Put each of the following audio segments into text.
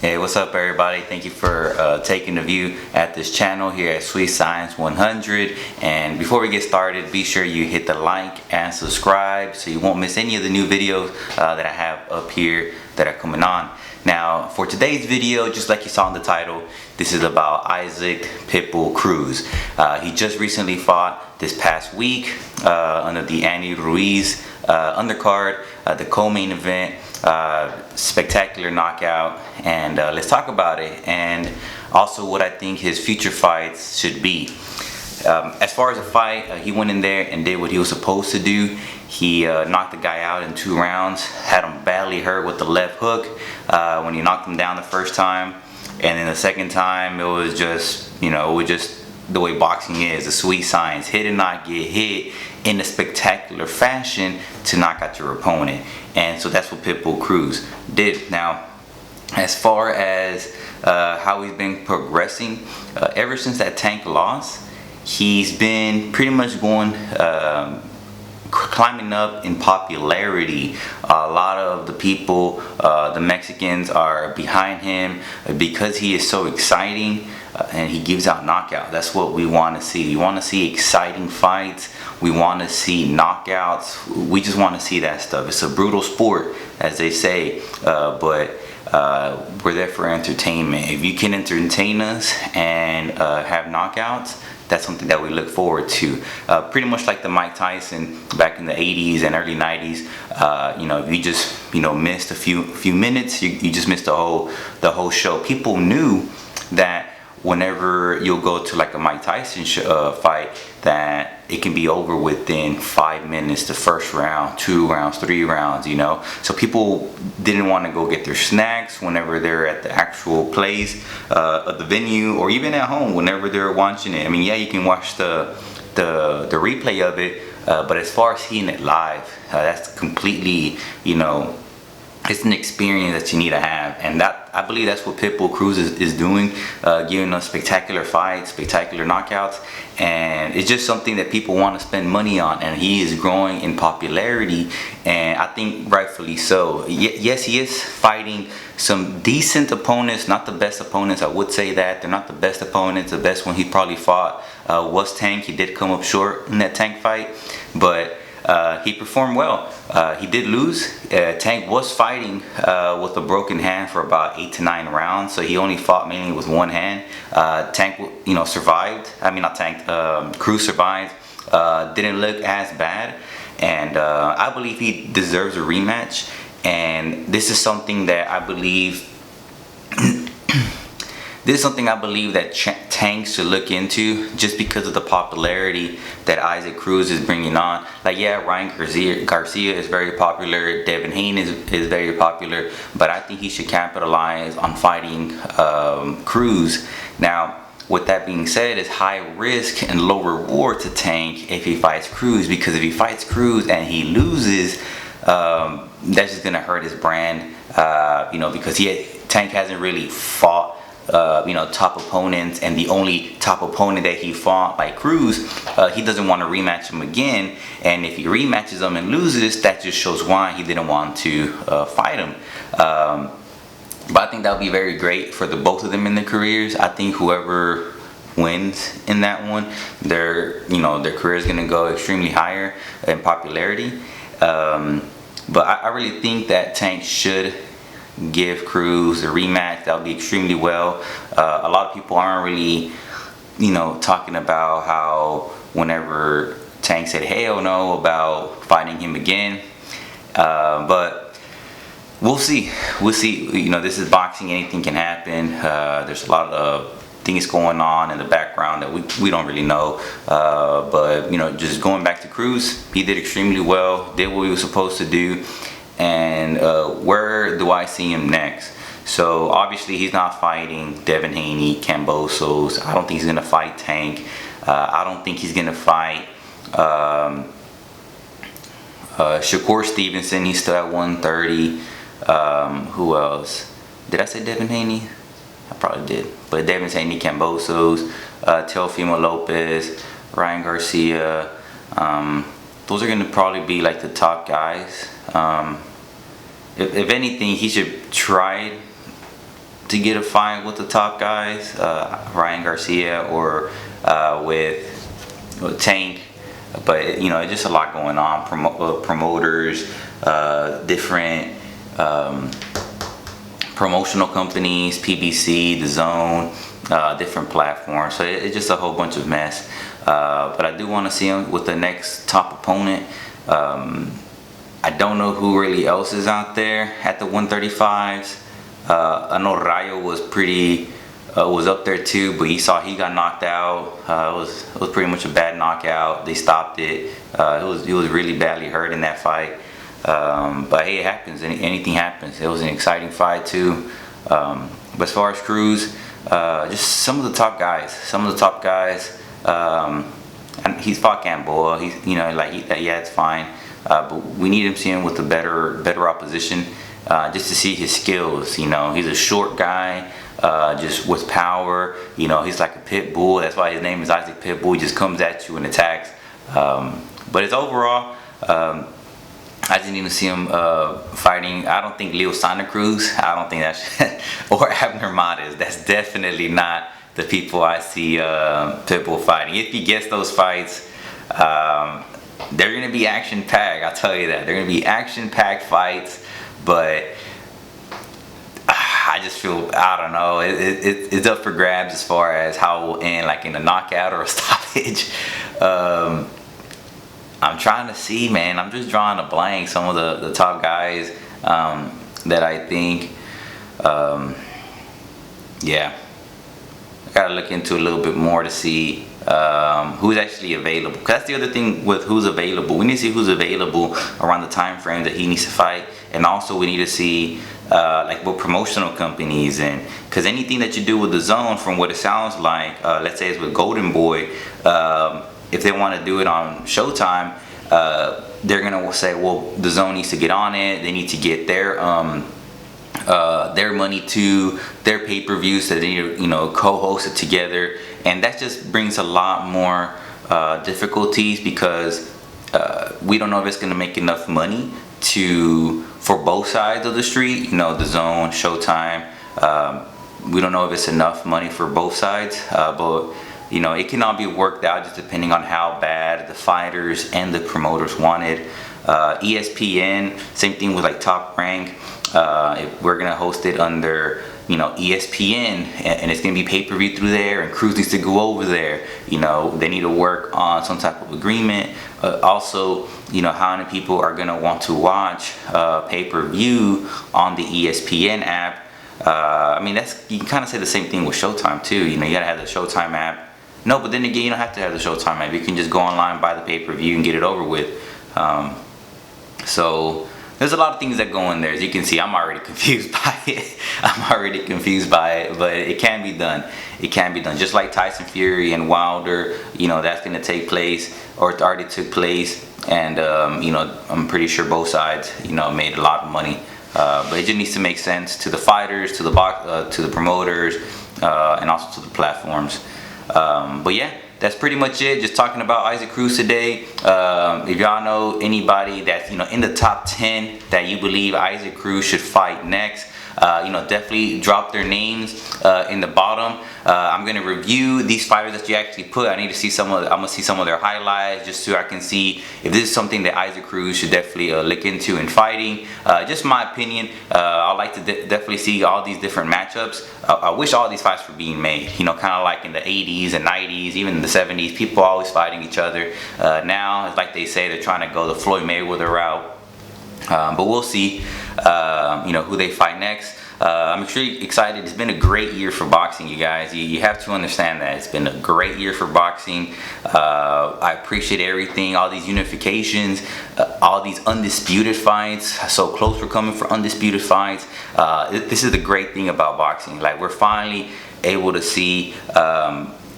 Hey, what's up everybody? Thank you for taking a view at this channel here at Sweet Science 100. And before we get started, be sure you hit the like and subscribe so you won't miss any of the new videos that I have up here that are coming on. Now, for today's video, just like you saw in the title, this is about Isaac Pitbull Cruz. He just recently fought this past week under the Andy Ruiz undercard, the co-main event. Spectacular knockout, and let's talk about it, and also what I think his future fights should be. As far as the fight, he went in there and did what he was supposed to do. He knocked the guy out in 2 rounds, had him badly hurt with the left hook when he knocked him down the first time, and then the second time it was just, the way boxing is, the sweet science, hit and not get hit in a spectacular fashion to knock out your opponent. And so that's what Pitbull Cruz did. Now, as far as how he's been progressing, ever since that Tank loss, he's been pretty much going climbing up in popularity. A lot of the people, the Mexicans, are behind him because he is so exciting and he gives out knockout. That's what we want to see. We want to see exciting fights. We want to see knockouts. We just want to see that stuff. It's a brutal sport, as they say, but we're there for entertainment. If you can entertain us and have knockouts, that's something that we look forward to. Pretty much like the Mike Tyson back in the 80s and early 90s. If you just missed a few minutes, you just missed the whole show. People knew that whenever you'll go to like a Mike Tyson fight, that it can be over within 5 minutes, the first round, 2 rounds, 3 rounds, So people didn't want to go get their snacks whenever they're at the actual place of the venue, or even at home whenever they're watching it. I mean, yeah, you can watch the replay of it, but as far as seeing it live, that's completely, it's an experience that you need to have, and that, I believe, that's what Pitbull Cruz is doing, giving us spectacular fights, spectacular knockouts, and it's just something that people want to spend money on, and he is growing in popularity, and I think rightfully so. Yes, he is fighting some decent opponents, not the best opponents. I would say that they're not the best opponents. The best one he probably fought was Tank. He did come up short in that Tank fight, but he performed well. He did lose. Tank was fighting with a broken hand for about 8 to 9 rounds, so he only fought mainly with one hand. Tank, survived. I mean, not Tank. Cruz survived. Didn't look as bad, and I believe he deserves a rematch. And this is something that I believe. This is something I believe that Tank should look into, just because of the popularity that Isaac Cruz is bringing on. Like, yeah, Ryan Garcia is very popular, Devin Haney is very popular, but I think he should capitalize on fighting Cruz. Now, with that being said, it's high risk and low reward to Tank if he fights Cruz, because if he fights Cruz and he loses, that's just gonna hurt his brand, because Tank hasn't really fought top opponents, and the only top opponent that he fought, like Cruz, he doesn't want to rematch him again. And if he rematches him and loses, that just shows why he didn't want to fight him. But I think that would be very great for the both of them in their careers. I think whoever wins in that one, their career is going to go extremely higher in popularity. But I really think that Tank should give Cruz a rematch. That would be extremely well. A lot of people aren't really, talking about how whenever Tank said hell no about fighting him again, but we'll see. This is boxing. Anything can happen. There's a lot of things going on in the background that we don't really know, but just going back to Cruz, he did extremely well, did what he was supposed to do. And where do I see him next? So obviously he's not fighting Devin Haney, Kambosos. I don't think he's gonna fight Tank. I don't think he's gonna fight Shakur Stevenson. He's still at 130. Who else? Did I say Devin Haney? I probably did. But Devin Haney, Kambosos, Teofimo Lopez, Ryan Garcia. Those are gonna probably be like the top guys. If anything, he should try to get a fight with the top guys, Ryan Garcia or with Tank. But you know, it's just a lot going on. Promoters, different promotional companies, PBC, The Zone, different platforms. So it's just a whole bunch of mess. But I do want to see him with the next top opponent. I don't know who really else is out there at the 135s. I know Rayo was was up there too, but he got knocked out. It was pretty much a bad knockout. They stopped it. He was really badly hurt in that fight. But hey, it happens. Anything happens. It was an exciting fight too. But as far as Cruz, just some of the top guys. And he's fought Gamboa. He's, you know, yeah, it's fine. But we need him to see him with a better opposition, just to see his skills. You know, he's a short guy, just with power. You know, he's like a pit bull. That's why his name is Isaac Pitbull. He just comes at you and attacks. But it's overall, I didn't even see him fighting. I don't think Leo Santa Cruz. I don't think that's or Abner Mares. That's definitely not the people I see Pitbull fighting. If he gets those fights, they're gonna be action-packed. I'll tell you that. They're gonna be action-packed fights, but I just feel, I don't know, it's up for grabs as far as how it will end, like in a knockout or a stoppage. I'm trying to see, man. I'm just drawing a blank. Some of the top guys that I think, yeah, I gotta look into a little bit more to see who's actually available. Cause that's the other thing with who's available. We need to see who's available around the time frame that he needs to fight, and also we need to see like what promotional companies, and because anything that you do with The Zone, from what it sounds like, let's say it's with Golden Boy, if they want to do it on Showtime, they're gonna say, well, The Zone needs to get on it. They need to get their money to their pay-per-view, so they need to, you know, co-host it together, and that just brings a lot more difficulties, because we don't know if it's gonna make enough money for both sides of the street. You know, The Zone, Showtime. We don't know if it's enough money for both sides, but you know, it can all be worked out just depending on how bad the fighters and the promoters want it. ESPN, same thing with like Top Rank. If we're gonna host it under, you know, ESPN, and it's gonna be pay-per-view through there, and Cruz needs to go over there. You know, they need to work on some type of agreement. Also, you know, how many people are gonna want to watch pay-per-view on the ESPN app? I mean, you can kind of say the same thing with Showtime too. You know, you gotta have the Showtime app. No, but then again, you don't have to have the Showtime app. You can just go online, buy the pay-per-view, and get it over with. So there's a lot of things that go in there. As you can see, I'm already confused by it. But it can be done. It can be done. Just like Tyson Fury and Wilder, you know, that's going to take place, or it already took place. And, you know, I'm pretty sure both sides, you know, made a lot of money. But it just needs to make sense to the fighters, to the promoters, and also to the platforms. But yeah, that's pretty much it. Just talking about Isaac Cruz today. If y'all know anybody that's, you know, in the top 10 that you believe Isaac Cruz should fight next, you know, definitely drop their names in the bottom. I'm gonna review these fighters that you actually put. I need to see I'm gonna see some of their highlights, just so I can see if this is something that Isaac Cruz should definitely look into in fighting. Just my opinion. I'd like to definitely see all these different matchups. I wish all these fights were being made. You know, kind of like in the 80s and 90s, even in the 70s, people always fighting each other. Now, it's like they say, they're trying to go the Floyd Mayweather route. But we'll see, you know, who they fight next. I'm extremely excited. It's been a great year for boxing, you guys. You have to understand that. It's been a great year for boxing. I appreciate everything, all these unifications, all these undisputed fights. So close we're coming for undisputed fights. This is the great thing about boxing. Like, we're finally able to see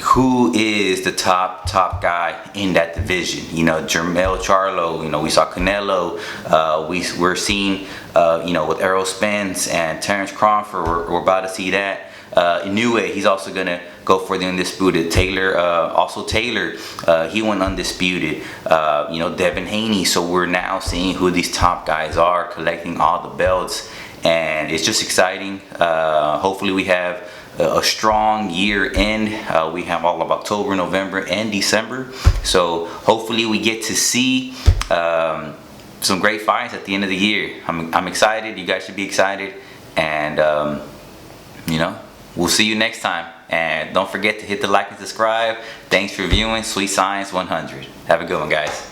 who is the top guy in that division. You know, Jermell Charlo, you know, we saw Canelo, we're seeing, you know, with Errol Spence and Terrence Crawford, we're about to see that. Inoue, he's also gonna go for the undisputed. Taylor, he went undisputed. You know, Devin Haney. So we're now seeing who these top guys are, collecting all the belts. and it's just exciting. Hopefully we have a strong year end. We have all of October, November, and December, so hopefully we get to see some great fights at the end of the year. I'm excited. You guys should be excited, and you know, we'll see you next time. And don't forget to hit the like and subscribe. Thanks for viewing Sweet Science 100. Have a good one, guys.